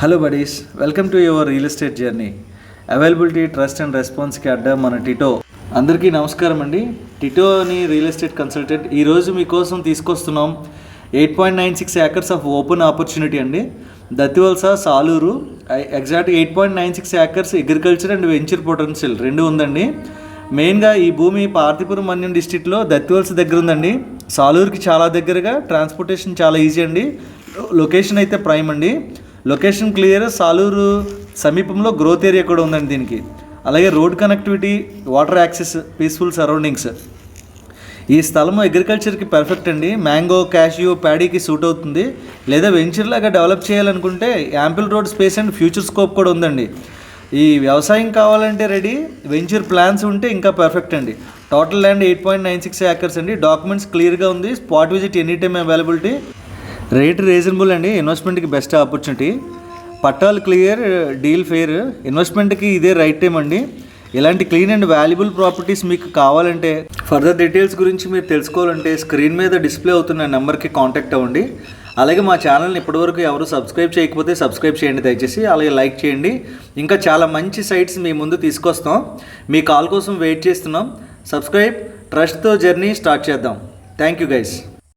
Hello buddies, welcome to your real estate journey. Availability, trust and రెస్పాన్స్కి అడ్డా మన టిటో. అందరికీ నమస్కారం అండి. టిటో అని రియల్ ఎస్టేట్ కన్సల్టెంట్. ఈరోజు మీకోసం తీసుకొస్తున్నాం 8.96 acres ఆఫ్ ఓపెన్ ఆపర్చునిటీ అండి. Dattivalasa, Saluru. Exact 8.96 acres agriculture and venture potential రెండు ఉందండి. మెయిన్గా ఈ భూమి పార్తీపురం మన్యం డిస్టిక్లో దత్తివలస దగ్గర ఉందండి. సాలూరుకి చాలా దగ్గరగా, ట్రాన్స్పోర్టేషన్ చాలా ఈజీ అండి. లొకేషన్ అయితే ప్రైమ్ అండి. Location clear. సాలూరు సమీపంలో గ్రోత్ ఏరియా కూడా ఉందండి దీనికి. అలాగే road connectivity, water access, peaceful surroundings. ఈ స్థలం అగ్రికల్చర్కి పర్ఫెక్ట్ అండి. మ్యాంగో, క్యాషియో, ప్యాడీకి సూట్ అవుతుంది. లేదా వెంచర్ లాగా డెవలప్ చేయాలనుకుంటే ample road space and future scope కూడా ఉందండి. ఈ వ్యవసాయం కావాలంటే రెడీ, వెంచర్ ప్లాన్స్ ఉంటే ఇంకా పర్ఫెక్ట్ అండి. టోటల్ ల్యాండ్ 8.96 acres అండి. డాక్యుమెంట్స్ క్లియర్గా ఉంది. Spot visit any time availability. Rate reasonable అండి. ఇన్వెస్ట్మెంట్కి బెస్ట్ ఆపర్చునిటీ. పట్టాలు క్లియర్, డీల్ ఫెయిర్. ఇన్వెస్ట్మెంట్కి ఇదే రైట్ టైం అండి. ఇలాంటి క్లీన్ అండ్ వాల్యుబుల్ ప్రాపర్టీస్ మీకు కావాలంటే, ఫర్దర్ డీటెయిల్స్ గురించి మీరు తెలుసుకోవాలంటే స్క్రీన్ మీద డిస్ప్లే అవుతున్న నెంబర్కి కాంటాక్ట్ అవ్వండి. అలాగే మా ఛానల్ని ఇప్పటివరకు ఎవరు సబ్స్క్రైబ్ చేయకపోతే సబ్స్క్రైబ్ చేయండి దయచేసి. అలాగే లైక్ చేయండి. ఇంకా చాలా మంచి సైట్స్ మీ ముందు తీసుకొస్తాం. మీ కాల్ కోసం వెయిట్ చేస్తున్నాం. సబ్స్క్రైబ్. ట్రస్ట్తో జర్నీ స్టార్ట్ చేద్దాం. Thank you guys.